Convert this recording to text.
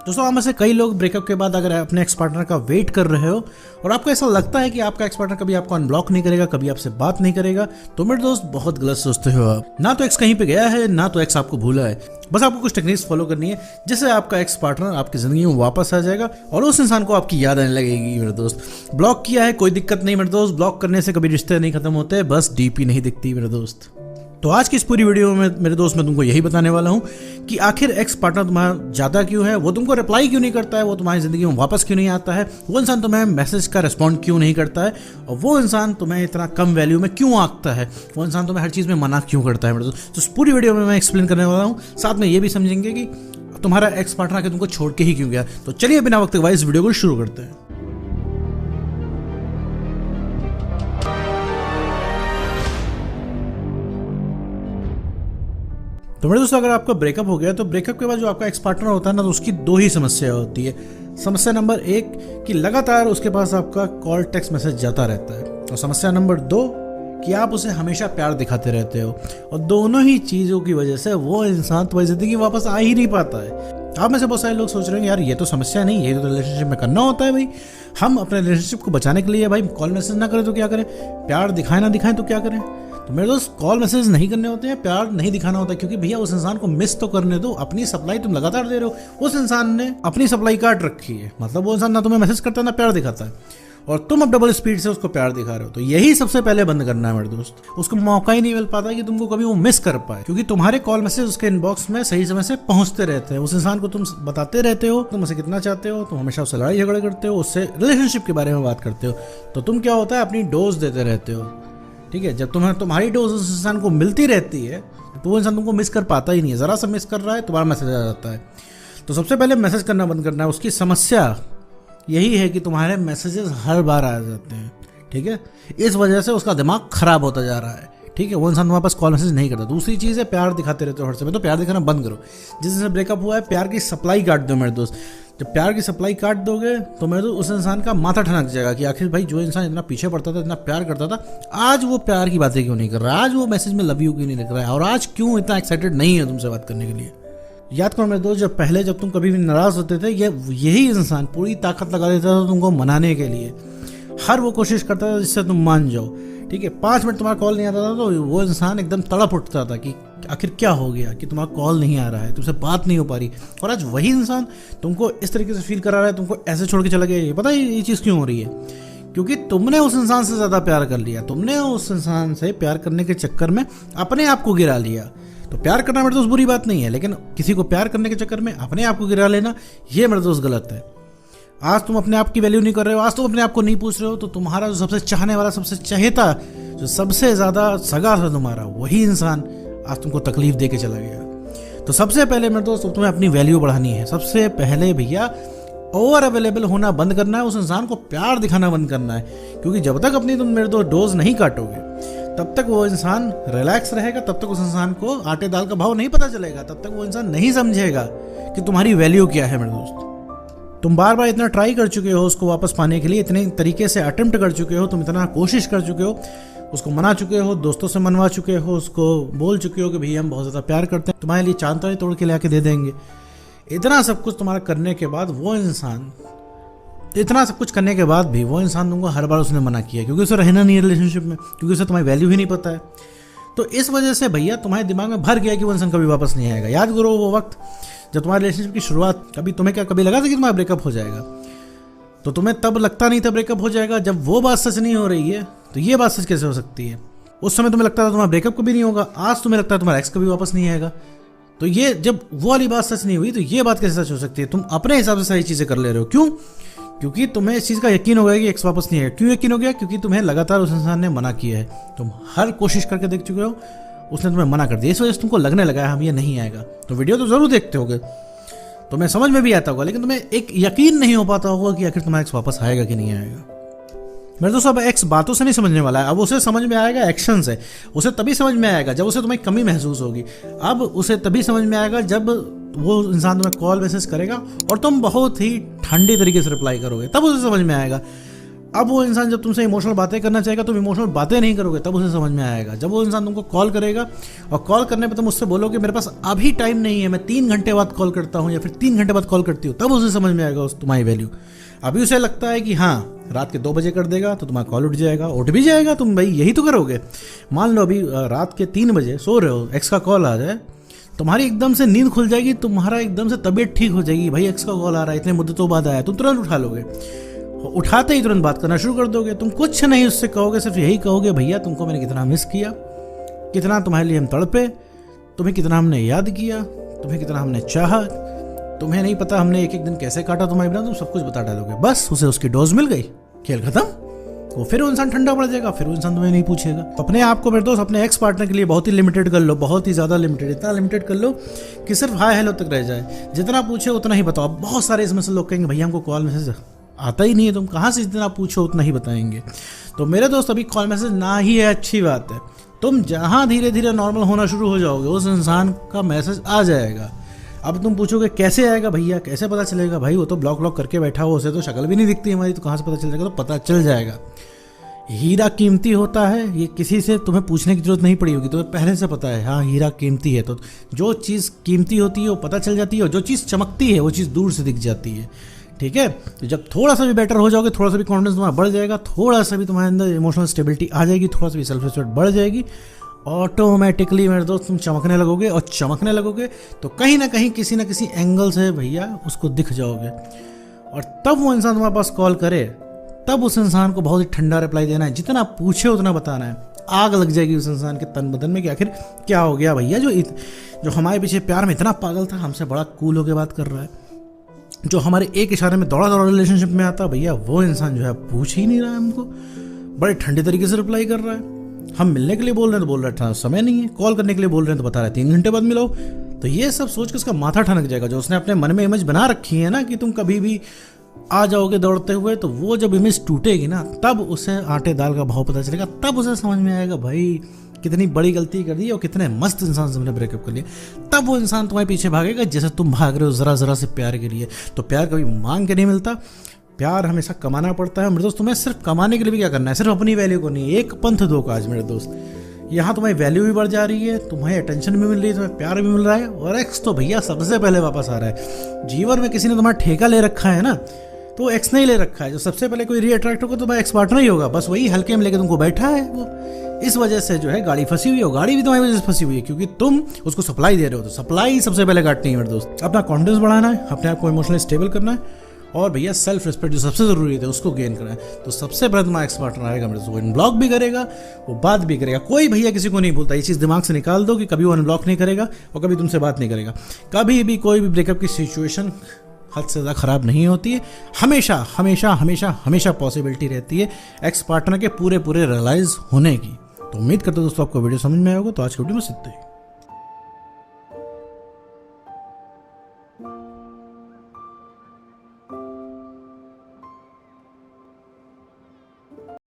दोस्तों, आप में से कई लोग ब्रेकअप के बाद अगर अपने एक्स पार्टनर का वेट कर रहे हो और आपको ऐसा लगता है कि आपका एक्स पार्टनर कभी आपको अनब्लॉक नहीं करेगा, कभी आपसे बात नहीं करेगा, तो मेरे दोस्त बहुत गलत सोचते हो आप। ना तो एक्स कहीं पे गया है, ना तो एक्स आपको भूला है। बस आपको कुछ टेक्निक्स फॉलो करनी है जिससे आपका एक्स पार्टनर आपकी जिंदगी में वापस आ जाएगा और उस इंसान को आपकी याद आने लगेगी। मेरे दोस्त, ब्लॉक किया है कोई दिक्कत नहीं मेरे दोस्त, ब्लॉक करने से कभी रिश्ते नहीं खत्म होते, बस डीपी नहीं दिखती मेरे दोस्त। तो आज की इस पूरी वीडियो में मेरे दोस्त मैं तुमको यही बताने वाला हूं कि आखिर एक्स पार्टनर तुम्हारा ज्यादा क्यों है, वो तुमको रिप्लाई क्यों नहीं करता है, वो तुम्हारी जिंदगी में वापस क्यों नहीं आता है, वो इंसान तुम्हें मैसेज का रिस्पॉन्ड क्यों नहीं करता है, और वो इंसान तुम्हें इतना कम वैल्यू में क्यों आंकता है, वो इंसान तुम्हें हर चीज़ में मना क्यों करता है मेरे दोस्त। तो इस पूरी वीडियो में मैं एक्सप्लेन करने वाला हूँ, साथ में ये भी समझेंगे कि तुम्हारा एक्स पार्टनर आके तुमको छोड़ के ही क्यों गया। तो चलिए बिना वक्त गवाए इस वीडियो को शुरू करते हैं। तो मेरे दोस्तों, अगर आपका ब्रेकअप हो गया तो ब्रेकअप के बाद जो आपका एक्स पार्टनर होता है ना, तो उसकी दो ही समस्या होती है। समस्या नंबर 1 कि लगातार उसके पास आपका कॉल टेक्स्ट मैसेज जाता रहता है, और समस्या नंबर 2 कि आप उसे हमेशा प्यार दिखाते रहते हो, और दोनों ही चीज़ों की वजह से वो इंसान तुम्हारी जिंदगी वापस आ ही नहीं पाता है। आप में से बहुत सारे लोग सोच रहे हैं यार ये तो समस्या नहीं, ये तो रिलेशनशिप में करना होता है भाई, हम अपने रिलेशनशिप को बचाने के लिए भाई कॉल मैसेज ना करें तो क्या करें, प्यार दिखाएं ना दिखाएं तो क्या करें। तो मेरे दोस्त, कॉल मैसेज नहीं करने होते हैं, प्यार नहीं दिखाना होता है, क्योंकि भैया उस इंसान को मिस तो करने दो। अपनी सप्लाई तुम लगातार दे रहे हो, उस इंसान ने अपनी सप्लाई काट रखी है, मतलब वो इंसान ना तुम्हें मैसेज करता है ना प्यार दिखाता है, और तुम अब डबल स्पीड से उसको प्यार दिखा रहे हो। तो यही सबसे पहले बंद करना है मेरे दोस्त। उसको मौका ही नहीं मिल पाता कि तुमको कभी वो मिस कर पाए, क्योंकि तुम्हारे कॉल मैसेज उसके इनबॉक्स में सही समय से पहुंचते रहते हैं। उस इंसान को तुम बताते रहते हो तुम उसे कितना चाहते हो, तुम हमेशा उससे लड़ाई झगड़े करते हो, उससे रिलेशनशिप के बारे में बात करते हो, तो तुम क्या होता है अपनी डोज देते रहते हो। ठीक है, जब तुम्हारी डोज उस इंसान को मिलती रहती है तो वो इंसान तुमको मिस कर पाता ही नहीं है। जरा सा मिस कर रहा है तुम्हारा मैसेज आ जाता है। तो सबसे पहले मैसेज करना बंद करना है। उसकी समस्या यही है कि तुम्हारे मैसेजेस हर बार आ जाते हैं। ठीक है, इस वजह से उसका दिमाग खराब होता जा रहा है। ठीक है, वो इंसान तुम्हारे पास कॉल मैसेज नहीं करता। दूसरी चीज़ है, प्यार दिखाते रहते हो हर समय, तो प्यार दिखाना बंद करो। जिस दिन से ब्रेकअप हुआ है प्यार की सप्लाई काट दो मेरे दोस्त। जब प्यार की सप्लाई काट दोगे तो मेरे दोस्त उस इंसान का माथा ठनक जाएगा कि आखिर भाई जो इंसान इतना पीछे पड़ता था, इतना प्यार करता था, आज वो प्यार की बातें क्यों नहीं कर रहा है, आज वो मैसेज में लव यू क्यों नहीं लिख रहा है, और आज क्यों इतना एक्साइटेड नहीं है तुमसे बात करने के लिए। याद करो मेरे दोस्त, जब तुम कभी भी नाराज होते थे, यही इंसान पूरी ताकत लगा देता था तुमको मनाने के लिए। हर वो कोशिश करता था जिससे तुम मान जाओ। ठीक है, 5 मिनट तुम्हारा कॉल नहीं आता था तो वो इंसान एकदम तड़प उठता था कि आखिर क्या हो गया कि तुम्हारा कॉल नहीं आ रहा है, तुमसे बात नहीं हो पा रही। और आज वही इंसान तुमको इस तरीके से फील करा रहा है, तुमको ऐसे छोड़ के चला गया। ये पता है ये चीज़ क्यों हो रही है? क्योंकि तुमने उस इंसान से ज़्यादा प्यार कर लिया। तुमने उस इंसान से प्यार करने के चक्कर में अपने आप को गिरा लिया। तो प्यार करना मेरे दोस्त बुरी बात नहीं है, लेकिन किसी को प्यार करने के चक्कर में अपने आप को गिरा लेना, ये मेरे दोस्त गलत है। आज तुम अपने आप की वैल्यू नहीं कर रहे हो, आज तुम अपने आप को नहीं पूछ रहे हो, तो तुम्हारा जो सबसे चाहने वाला, सबसे चहेता, जो सबसे ज़्यादा सगा था तुम्हारा, वही इंसान आज तुमको तकलीफ दे के चला गया। तो सबसे पहले मेरे दोस्त तुम्हें अपनी वैल्यू बढ़ानी है। सबसे पहले भैया ओवर अवेलेबल होना बंद करना है, उस इंसान को प्यार दिखाना बंद करना है। क्योंकि जब तक अपनी तुम मेरे दोस्त डोज नहीं काटोगे तब तक वो इंसान रिलैक्स रहेगा, तब तक उस इंसान को आटे दाल का भाव नहीं पता चलेगा, तब तक वो इंसान नहीं समझेगा कि तुम्हारी वैल्यू क्या है मेरे दोस्त। तुम बार बार इतना ट्राई कर चुके हो उसको वापस पाने के लिए, इतने तरीके से अटेम्प्ट कर चुके हो, तुम इतना कोशिश कर चुके हो, उसको मना चुके हो, दोस्तों से मनवा चुके हो, उसको बोल चुके हो कि भैया हम बहुत ज़्यादा प्यार करते हैं, तुम्हारे लिए चांद तारे तोड़ के लाके दे देंगे। इतना सब कुछ तुम्हारा करने के बाद वो इंसान, इतना सब कुछ करने के बाद भी वो इंसान तुमको हर बार उसने मना किया, क्योंकि उसे रहना नहीं है रिलेशनशिप में, क्योंकि उसे तुम्हारी वैल्यू ही नहीं पता है। तो इस वजह से भैया तुम्हारे दिमाग में भर गया कि वो इंसान कभी वापस नहीं आएगा। याद करो वो वक्त जब तुम्हारे रिलेशनशिप की शुरुआत, तुम्हें कभी लगा था कि तुम्हारा ब्रेकअप हो जाएगा? तो तुम्हें तब लगता नहीं था ब्रेकअप हो जाएगा। जब वो बात सच नहीं हो रही है तो ये बात सच कैसे हो सकती है? उस समय तुम्हें लगता था तुम्हारा ब्रेकअप कभी नहीं होगा, आज तुम्हें लगता है तुम्हारा एक्स कभी वापस नहीं आएगा। तो ये जब वो वाली बात सच नहीं हुई तो ये बात कैसे सच हो सकती है? तुम अपने हिसाब से सारी चीज़ें कर ले रहे हो। क्यों? क्योंकि तुम्हें इस चीज़ का यकीन हो गया कि एक्स वापस नहीं आएगा। क्यों यकीन हो गया? क्योंकि तुम्हें लगातार उस इंसान ने मना किया है। तुम हर कोशिश करके देख चुके हो, उसने तुम्हें मना कर दिया, इस वजह से तुमको लगने लगा है हम ये नहीं आएगा। तो वीडियो तो ज़रूर देखते होगे, तुम्हें समझ में भी आता होगा, लेकिन तुम्हें एक यकीन नहीं हो पाता होगा कि आखिर तुम्हारा एक्स वापस आएगा कि नहीं आएगा। मेरे दोस्तों, अब एक्स बातों से नहीं समझने वाला है, अब उसे समझ में आएगा एक्शन से। उसे तभी समझ में आएगा जब उसे तुम्हें कमी महसूस होगी। अब उसे तभी समझ में आएगा जब वो इंसान तुम्हें कॉल मैसेज करेगा और तुम बहुत ही ठंडे तरीके से रिप्लाई करोगे, तब उसे समझ में आएगा। अब वो इंसान जब तुमसे इमोशनल बातें करना चाहेगा, तुम इमोशनल बातें नहीं करोगे तब उसे समझ में आएगा। जब वो इंसान तुमको कॉल करेगा और कॉल करने पे तुम उससे बोलोगे मेरे पास अभी टाइम नहीं है, मैं 3 घंटे बाद कॉल करता हूँ या फिर 3 घंटे बाद कॉल करती हूँ, तब उसे समझ में आएगा उस तुम्हारी वैल्यू। अभी उसे लगता है कि हाँ रात के 2 बजे कर देगा तो तुम्हारा कॉल उठ जाएगा, उठ भी जाएगा, तुम भाई यही तो करोगे। मान लो अभी रात के 3 बजे सो रहे हो, एक्स का कॉल आ जाए, तुम्हारी एकदम से नींद खुल जाएगी, तुम्हारा एकदम से तबीयत ठीक हो जाएगी, भाई एक्स का कॉल आ रहा है, इतने मुद्दतों बाद आया, तुम तुरंत उठा लोगे, उठाते ही तुरंत बात करना शुरू कर दोगे। तुम कुछ नहीं उससे कहोगे, सिर्फ यही कहोगे भैया तुमको मैंने कितना मिस किया, कितना तुम्हारे लिए हम तड़पे, तुम्हें कितना हमने याद किया, तुम्हें कितना हमने चाहा, तुम्हें नहीं पता हमने एक एक दिन कैसे काटा तुम्हारे बिना, तुम सब कुछ बता डालोगे। बस उसे उसकी डोज मिल गई, खेल खत्म। वो फिर वो इंसान ठंडा पड़ जाएगा, फिर वो इंसान तुम्हें नहीं पूछेगा। अपने आप को मेरे दोस्त अपने एक्स पार्टनर के लिए बहुत ही लिमिटेड कर लो, बहुत ही ज़्यादा लिमिटेड, इतना लिमिटेड कर लो कि सिर्फ हाय हेलो तक रह जाए। जितना पूछे उतना ही बताओ। बहुत सारे इसमें से लोग कहेंगे भैया हमको कॉल मैसेज आता ही नहीं है, तुम कहाँ से जितना पूछो उतना ही बताएंगे। तो मेरे दोस्त अभी कॉल मैसेज ना ही है, अच्छी बात है। तुम जहाँ धीरे धीरे नॉर्मल होना शुरू हो जाओगे उस इंसान का मैसेज आ जाएगा। अब तुम पूछोगे कैसे आएगा भैया, कैसे पता चलेगा? भाई वो तो ब्लॉक करके बैठा हो, उसे तो शक्ल भी नहीं दिखती हमारी, तो कहाँ से पता चल जाएगा? तो पता चल जाएगा। हीरा कीमती होता है, ये किसी से तुम्हें पूछने की जरूरत नहीं पड़ी होगी, तुम्हें पहले से पता है हाँ हीरा कीमती है। तो जो चीज़ कीमती होती है वो पता चल जाती है, और जो चीज़ चमकती है वो चीज़ दूर से दिख जाती है। ठीक है, तो जब थोड़ा सा भी बेटर हो जाओगे, थोड़ा सा भी कॉन्फिडेंस तुम्हारा बढ़ जाएगा, थोड़ा सा भी तुम्हारे अंदर इमोशनल स्टेबिलिटी आ जाएगी, थोड़ा सा भी सेल्फ रिस्पेक्ट बढ़ जाएगी, ऑटोमेटिकली मेरे दोस्त तुम चमकने लगोगे। और चमकने लगोगे तो कहीं ना कहीं किसी ना किसी एंगल से भैया उसको दिख जाओगे। और तब वो इंसान तुम्हारे पास कॉल करे, तब उस इंसान को बहुत ही ठंडा रिप्लाई देना है, जितना पूछे उतना बताना है। आग लग जाएगी उस इंसान के तन बदन में कि आखिर क्या हो गया भैया, जो हमारे पीछे प्यार में इतना पागल था, हमसे बड़ा कूल होकर बात कर रहा है, जो हमारे एक इशारे में दौड़ा दौड़ा रिलेशनशिप में आता, भैया वो इंसान जो है पूछ ही नहीं रहा है हमको, बड़े ठंडे तरीके से रिप्लाई कर रहा है। हम मिलने के लिए बोल रहे हैं तो बोल रहा है समय नहीं है, कॉल करने के लिए बोल रहे हैं तो बता रहा है 3 घंटे बाद मिलो। तो ये सब सोच के उसका माथा ठनक जाएगा। जो उसने अपने मन में इमेज बना रखी है ना कि तुम कभी भी आ जाओगे दौड़ते हुए, तो वो जब इमेज टूटेगी ना, तब उसे आटे दाल का भाव पता चलेगा, तब उसे समझ में आएगा भाई कितनी बड़ी गलती कर दी और कितने मस्त इंसान से हमने ब्रेकअप कर लिया। तब वो इंसान तुम्हारे पीछे भागेगा जैसे तुम भाग रहे हो जरा जरा से प्यार के लिए। तो प्यार कभी मांग के नहीं मिलता, प्यार हमेशा कमाना पड़ता है। मेरे दोस्त तुम्हें सिर्फ कमाने के लिए भी क्या करना है, सिर्फ अपनी वैल्यू को नहीं, एक पंथ दो काज मेरे दोस्त। यहाँ तुम्हारी वैल्यू भी बढ़ जा रही है, तुम्हें अटेंशन भी मिल रही है, तुम्हें प्यार भी मिल रहा है, और एक्स तो भैया सबसे पहले वापस आ रहा है। जीवन में किसी ने तुम्हारा ठेका ले रखा है ना, तो एक्स नहीं ले रखा है। जो सबसे पहले कोई रीअट्रैक्ट होगा तो भाई एक्स पार्टनर ही होगा, बस वही हल्के में लेके तुमको बैठा है। वो इस वजह से जो है गाड़ी फंसी हुई है, गाड़ी भी तुम्हारी वजह से फंसी हुई है, क्योंकि तुम उसको सप्लाई दे रहे हो। तो सप्लाई सबसे पहले काटनी है मेरे दोस्त। अपना कॉन्फिडेंस बढ़ाना है, अपने आप को इमोशनली स्टेबल करना है, और भैया सेल्फ रिस्पेक्ट जो सबसे जरूरी है उसको गेन करना है। तो सबसे पहले तुम्हारा एक्स पार्टनर आएगा मेरे दोस्त, वो अनब्लॉक भी करेगा, वो बात भी करेगा। कोई भैया किसी को नहीं बोलता, ये चीज़ दिमाग से निकाल दो कि कभी वो अनब्लॉक नहीं करेगा और कभी तुमसे बात नहीं करेगा। कभी भी कोई भी ब्रेकअप की सिचुएशन हद से ज़्यादा खराब नहीं होती है। हमेशा हमेशा हमेशा हमेशा पॉसिबिलिटी रहती है एक्स पार्टनर के पूरे रियलाइज होने की। तो उम्मीद करते हो दोस्तों आपको वीडियो समझ में आया होगा। तो आज की वीडियो में इतना ही।